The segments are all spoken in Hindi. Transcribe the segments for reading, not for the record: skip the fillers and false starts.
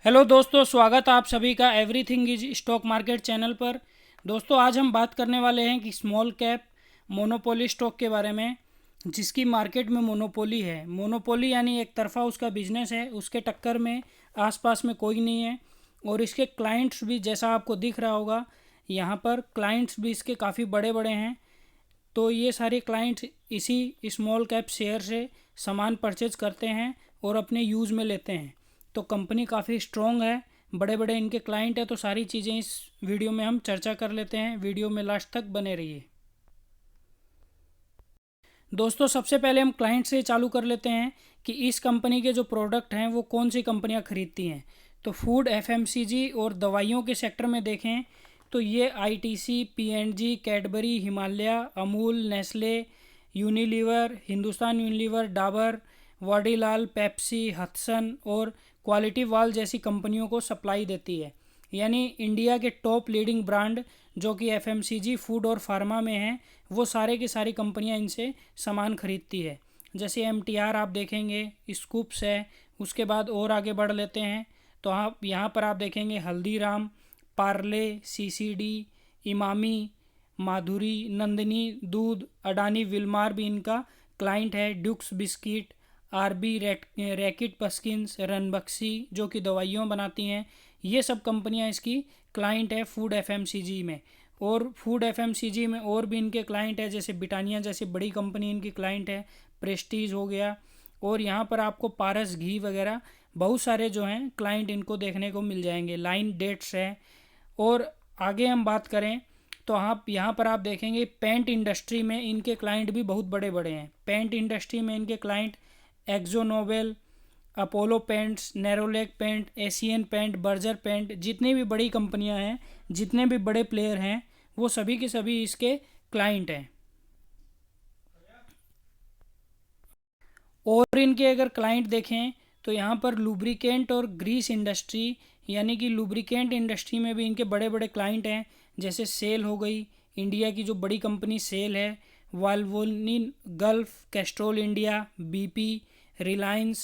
हेलो दोस्तों, स्वागत है आप सभी का everything is stock market channel पर। दोस्तों, आज हम बात करने वाले हैं कि स्मॉल कैप मोनोपोली स्टॉक के बारे में, जिसकी मार्केट में मोनोपोली है। मोनोपोली यानी एक तरफा उसका बिजनेस है, उसके टक्कर में आसपास में कोई नहीं है। और इसके क्लाइंट्स भी, जैसा आपको दिख रहा होगा यहाँ पर, क्लाइंट्स भी इसके काफ़ी बड़े बड़े हैं। तो ये सारे क्लाइंट्स इसी स्मॉल कैप शेयर से सामान परचेज करते हैं और अपने यूज़ में लेते हैं। तो कंपनी काफ़ी स्ट्रॉन्ग है, बड़े बड़े इनके क्लाइंट है। तो सारी चीज़ें इस वीडियो में हम चर्चा कर लेते हैं। वीडियो में लास्ट तक बने रहिए। दोस्तों, सबसे पहले हम क्लाइंट से चालू कर लेते हैं कि इस कंपनी के जो प्रोडक्ट हैं वो कौन सी कंपनियां खरीदती हैं। तो फूड, एफएमसीजी और दवाइयों के सेक्टर में देखें तो ये ITC, PNG, Cadbury, Himalaya, Amul, Nestle, Unilever, Hindustan Unilever, Dabur, Vadilal, Pepsi, Hatsun और क्वालिटी वाल जैसी कंपनियों को सप्लाई देती है। यानी इंडिया के टॉप लीडिंग ब्रांड जो कि एफएमसीजी, फूड और फार्मा में हैं, वो सारे की सारी कंपनियां इनसे सामान खरीदती है। जैसे एमटीआर आप देखेंगे, स्कूप्स है। उसके बाद और आगे बढ़ लेते हैं तो आप यहाँ पर आप देखेंगे हल्दीराम, पार्ले, सीसीडी, इमामी, माधुरी, नंदिनी दूध, अडानी विलमार भी इनका क्लाइंट है। ड्यूक्स बिस्किट, आरबी रैकेट बस्किन्स, रनबक्सी जो कि दवाइयों बनाती हैं, ये सब कंपनियां इसकी क्लाइंट है फूड एफएमसीजी में। और फूड एफएमसीजी में और भी इनके क्लाइंट है, जैसे ब्रिटानिया जैसी बड़ी कंपनी इनकी क्लाइंट है, प्रेस्टीज हो गया। और यहाँ पर आपको पारस घी वगैरह बहुत सारे जो हैं क्लाइंट इनको देखने को मिल जाएंगे। लाइन डेट्स है। और आगे हम बात करें तो आप यहाँ पर आप देखेंगे पेंट इंडस्ट्री में इनके क्लाइंट भी बहुत बड़े बड़े हैं। पेंट इंडस्ट्री में इनके client Akzo Nobel, Apollo paints, Nerolac paint, Asian paint, Berger paint, जितनी भी बड़ी कंपनियां हैं, जितने भी बड़े प्लेयर हैं, वो सभी के सभी इसके क्लाइंट हैं। और इनके अगर क्लाइंट देखें तो यहाँ पर लुब्रिकेंट और ग्रीस इंडस्ट्री, यानी कि लुब्रिकेंट इंडस्ट्री में भी इनके बड़े बड़े क्लाइंट हैं। जैसे सेल हो गई, इंडिया की जो बड़ी कंपनी सेल है, Valvoline, Gulf, Castrol India, BP, Reliance,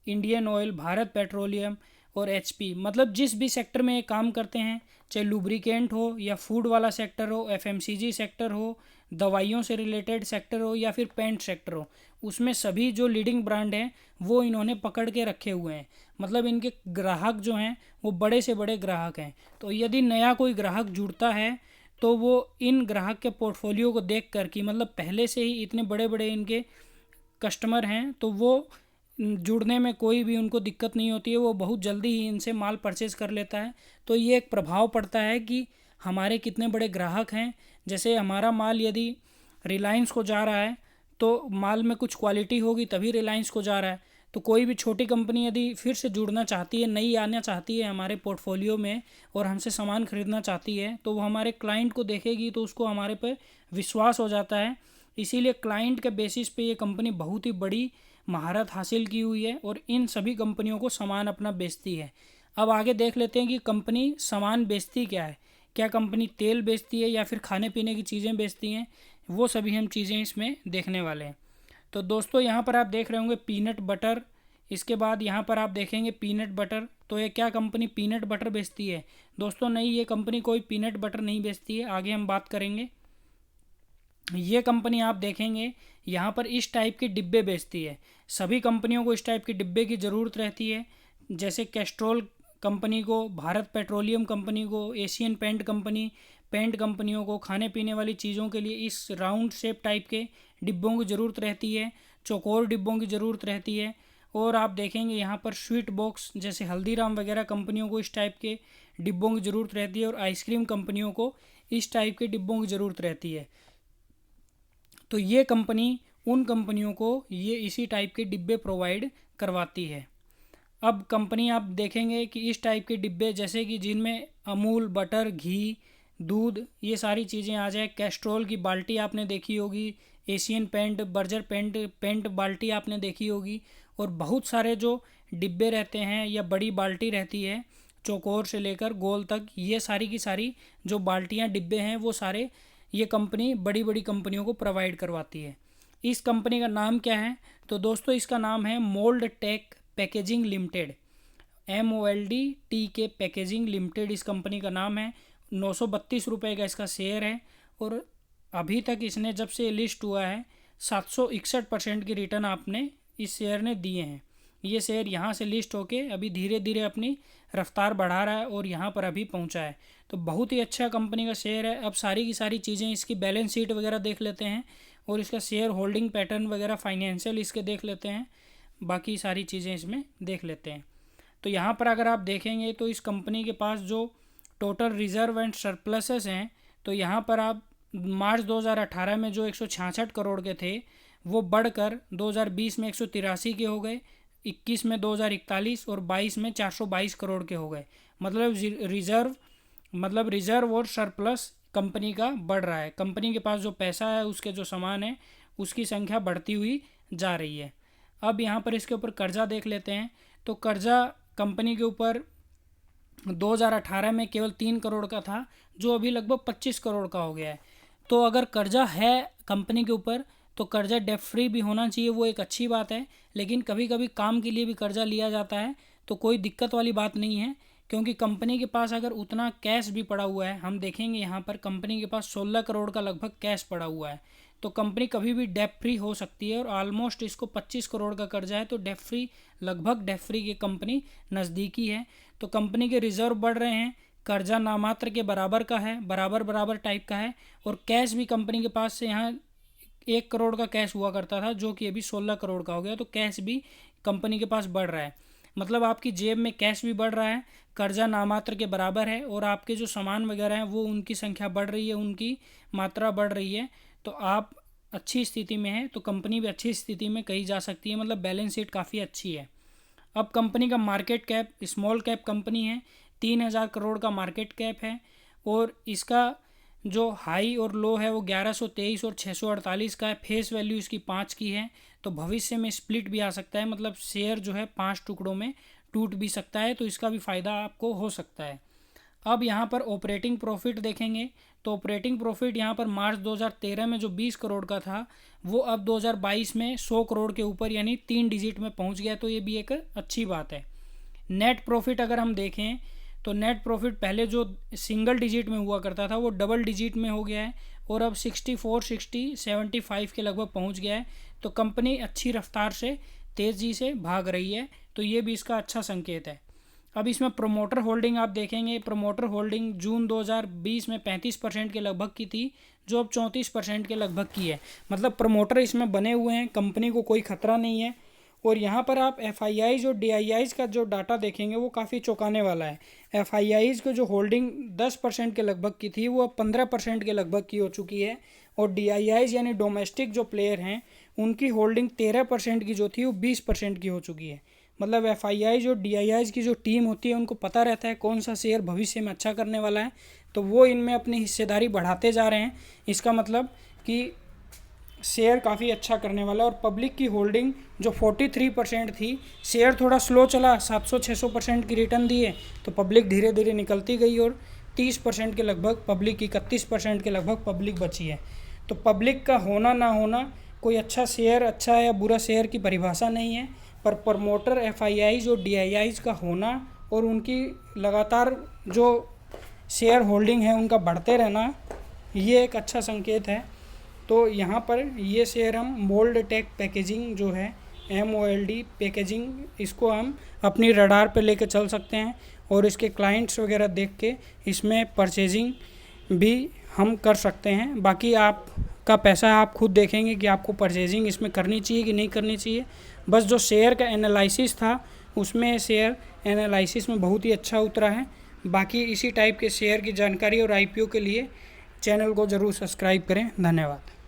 Indian Oil, Bharat Petroleum और एचपी। मतलब जिस भी सेक्टर में ये काम करते हैं, चाहे लुब्रिकेंट हो या फूड वाला सेक्टर हो, एफएमसीजी सेक्टर हो, दवाइयों से रिलेटेड सेक्टर हो या फिर पेंट सेक्टर हो, उसमें सभी जो लीडिंग ब्रांड हैं वो इन्होंने पकड़ के रखे हुए हैं। मतलब इनके ग्राहक जो हैं वो बड़े से बड़े ग्राहक हैं। तो यदि नया कोई ग्राहक जुड़ता है तो वो इन ग्राहक के पोर्टफोलियो को देख कर, कि मतलब पहले से ही इतने बड़े बड़े इनके कस्टमर हैं, तो वो जुड़ने में कोई भी उनको दिक्कत नहीं होती है। वो बहुत जल्दी ही इनसे माल परचेज कर लेता है। तो ये एक प्रभाव पड़ता है कि हमारे कितने बड़े ग्राहक हैं। जैसे हमारा माल यदि रिलायंस को जा रहा है तो माल में कुछ क्वालिटी होगी तभी रिलायंस को जा रहा है। तो कोई भी छोटी कंपनी यदि फिर से जुड़ना चाहती है, नई आना चाहती है हमारे पोर्टफोलियो में और हमसे सामान खरीदना चाहती है, तो वो हमारे क्लाइंट को देखेगी तो उसको हमारे पे विश्वास हो जाता है। इसीलिए क्लाइंट के बेसिस पे ये कंपनी बहुत ही बड़ी महारत हासिल की हुई है और इन सभी कंपनियों को सामान अपना बेचती है। अब आगे देख लेते हैं कि कंपनी सामान बेचती क्या है। क्या कंपनी तेल बेचती है या फिर खाने पीने की चीज़ें बेचती हैं, वो सभी हम चीज़ें इसमें देखने वाले हैं। तो दोस्तों, यहाँ पर आप देख रहे होंगे पीनट बटर। इसके बाद यहाँ पर आप देखेंगे पीनट बटर। तो ये क्या कंपनी पीनट बटर बेचती है? दोस्तों नहीं, ये कंपनी कोई पीनट बटर नहीं बेचती है, आगे हम बात करेंगे। ये कंपनी आप देखेंगे यहाँ पर इस टाइप के डिब्बे बेचती है। सभी कंपनियों को इस टाइप के डिब्बे की ज़रूरत रहती है। जैसे कैस्ट्रोल कंपनी को, भारत पेट्रोलियम कंपनी को, एशियन पेंट कंपनी, पेंट कंपनियों को खाने पीने वाली चीज़ों के लिए इस राउंड शेप टाइप के डिब्बों की ज़रूरत रहती है। चौकोर डिब्बों की ज़रूरत रहती है। और आप देखेंगे यहाँ पर स्वीट बॉक्स जैसे हल्दीराम वगैरह कंपनियों को इस टाइप के डिब्बों की ज़रूरत रहती है। और आइसक्रीम कंपनियों को इस टाइप के डिब्बों की ज़रूरत रहती है। तो ये कंपनी उन कंपनियों को ये इसी टाइप के डिब्बे प्रोवाइड करवाती है। अब कंपनी आप देखेंगे कि इस टाइप के डिब्बे, जैसे कि जिनमें अमूल, बटर, घी, दूध, ये सारी चीज़ें आ जाए। कैस्ट्रोल की बाल्टी आपने देखी होगी, Asian paint, Berger paint paint बाल्टी आपने देखी होगी। और बहुत सारे जो डिब्बे रहते हैं या बड़ी बाल्टी रहती है, चौकोर से लेकर गोल तक, ये सारी की सारी जो बाल्टियाँ डिब्बे हैं वो सारे ये कंपनी बड़ी बड़ी कंपनियों को प्रोवाइड करवाती है। इस कंपनी का नाम क्या है? तो दोस्तों इसका नाम है mold tech packaging limited, MOLD packaging limited इस कंपनी का नाम है। 932 रुपये का इसका शेयर है और अभी तक इसने जब से लिस्ट हुआ है 761% की रिटर्न आपने इस शेयर ने दिए हैं। ये शेयर यहाँ से लिस्ट होके अभी धीरे धीरे अपनी रफ्तार बढ़ा रहा है और यहाँ पर अभी पहुँचा है। तो बहुत ही अच्छा कंपनी का शेयर है। अब सारी की सारी चीज़ें इसकी बैलेंस शीट वगैरह देख लेते हैं और इसका शेयर होल्डिंग पैटर्न वगैरह फाइनेंशियल इसके देख लेते हैं, बाकी सारी चीज़ें इसमें देख लेते हैं। तो यहाँ पर अगर आप देखेंगे तो इस कंपनी के पास जो टोटल रिजर्व एंड सरप्लसेस हैं, तो यहाँ पर आप मार्च 2018 में जो 166 करोड़ के थे वो बढ़कर 2020 में 183 के हो गए, 21 में 2041 और 22 में 422 करोड़ के हो गए। मतलब रिजर्व और सरप्लस कंपनी का बढ़ रहा है। कंपनी के पास जो पैसा है, उसके जो सामान है, उसकी संख्या बढ़ती हुई जा रही है। अब यहाँ पर इसके ऊपर कर्जा देख लेते हैं। तो कर्जा कंपनी के ऊपर 2018 में केवल 3 करोड़ का था, जो अभी लगभग 25 करोड़ का हो गया है। तो अगर कर्जा है कंपनी के ऊपर तो कर्जा डेट फ्री भी होना चाहिए, वो एक अच्छी बात है। लेकिन कभी कभी काम के लिए भी कर्जा लिया जाता है तो कोई दिक्कत वाली बात नहीं है, क्योंकि कंपनी के पास अगर उतना कैश भी पड़ा हुआ है, हम देखेंगे यहाँ पर कंपनी के पास 16 करोड़ का लगभग कैश पड़ा हुआ है, तो कंपनी कभी भी डेट फ्री हो सकती है। और ऑलमोस्ट इसको 25 करोड़ का कर्जा है, तो लगभग डेट फ्री की कंपनी नज़दीकी है। तो कंपनी के रिजर्व बढ़ रहे हैं, कर्जा नामात्र के बराबर का है, बराबर टाइप का है। और कैश भी कंपनी के पास से यहाँ 1 करोड़ का कैश हुआ करता था, जो कि अभी 16 करोड़ का हो गया। तो कैश भी कंपनी के पास बढ़ रहा है, मतलब आपकी जेब में कैश भी बढ़ रहा है, कर्जा नामात्र के बराबर है, और आपके जो सामान वगैरह हैं वो उनकी संख्या बढ़ रही है, उनकी मात्रा बढ़ रही है। तो आप अच्छी स्थिति में है, तो कंपनी भी अच्छी स्थिति में कही जा सकती है। मतलब बैलेंस शीट काफ़ी अच्छी है। अब कंपनी का market cap small cap company है, 3000 करोड़ का मार्केट कैप है, और इसका जो हाई और लो है वो 1123 और 648 का है। फेस वैल्यू इसकी 5 की है। तो भविष्य में स्प्लिट भी आ सकता है, मतलब शेयर जो है 5 टुकड़ों में टूट भी सकता है, तो इसका भी फ़ायदा आपको हो सकता है। अब यहाँ पर ऑपरेटिंग प्रॉफिट देखेंगे तो ऑपरेटिंग प्रॉफिट यहाँ पर मार्च 2013 में जो 20 करोड़ का था वो अब 2022 में 100 करोड़ के ऊपर यानी 3 डिजिट में पहुँच गया, तो ये भी एक अच्छी बात है। नेट प्रॉफिट अगर हम देखें तो नेट प्रॉफिट पहले जो सिंगल डिजिट में हुआ करता था वो डबल डिजिट में हो गया है, और अब 75 के लगभग पहुंच गया है। तो कंपनी अच्छी रफ्तार से तेज़ी से भाग रही है, तो ये भी इसका अच्छा संकेत है। अब इसमें प्रोमोटर होल्डिंग आप देखेंगे, प्रोमोटर होल्डिंग जून 2020 में 35% के लगभग की थी, जो अब 34% के लगभग की है। मतलब प्रोमोटर इसमें बने हुए हैं, कंपनी को कोई खतरा नहीं है। और यहाँ पर आप FIIs और DIIs का जो डाटा देखेंगे वो काफ़ी चौंकाने वाला है। FIIs को जो होल्डिंग 10% के लगभग की थी वो अब 15% के लगभग की हो चुकी है, और DIIs यानी डोमेस्टिक जो प्लेयर हैं उनकी होल्डिंग 13% की जो थी वो 20% की हो चुकी है। मतलब FIIs और DIIs की जो टीम होती है उनको पता रहता है कौन सा शेयर भविष्य में अच्छा करने वाला है, तो वो इनमें अपनी हिस्सेदारी बढ़ाते जा रहे हैं। इसका मतलब कि शेयर काफ़ी अच्छा करने वाला है। और पब्लिक की होल्डिंग जो 43% थी, शेयर थोड़ा स्लो चला, 700-600% की रिटर्न दिए, तो पब्लिक धीरे धीरे निकलती गई और 30% के लगभग पब्लिक, 31% के लगभग पब्लिक बची है। तो पब्लिक का होना ना होना कोई अच्छा शेयर अच्छा है या बुरा शेयर की परिभाषा नहीं है, पर प्रमोटर FIIs और DIIs का होना और उनकी लगातार जो शेयर होल्डिंग है उनका बढ़ते रहना, ये एक अच्छा संकेत है। तो यहाँ पर ये शेयर हम मोल्ड टेक पैकेजिंग जो है MOLD पैकेजिंग, इसको हम अपनी रडार पे लेके चल सकते हैं, और इसके क्लाइंट्स वगैरह देख के इसमें परचेजिंग भी हम कर सकते हैं। बाकी आपका पैसा आप खुद देखेंगे कि आपको परचेजिंग इसमें करनी चाहिए कि नहीं करनी चाहिए। बस जो शेयर का एनालिसिस था उसमें शेयर एनालिसिस में बहुत ही अच्छा उतरा है। बाकी इसी टाइप के शेयर की जानकारी और IPO के लिए चैनल को ज़रूर सब्सक्राइब करें। धन्यवाद।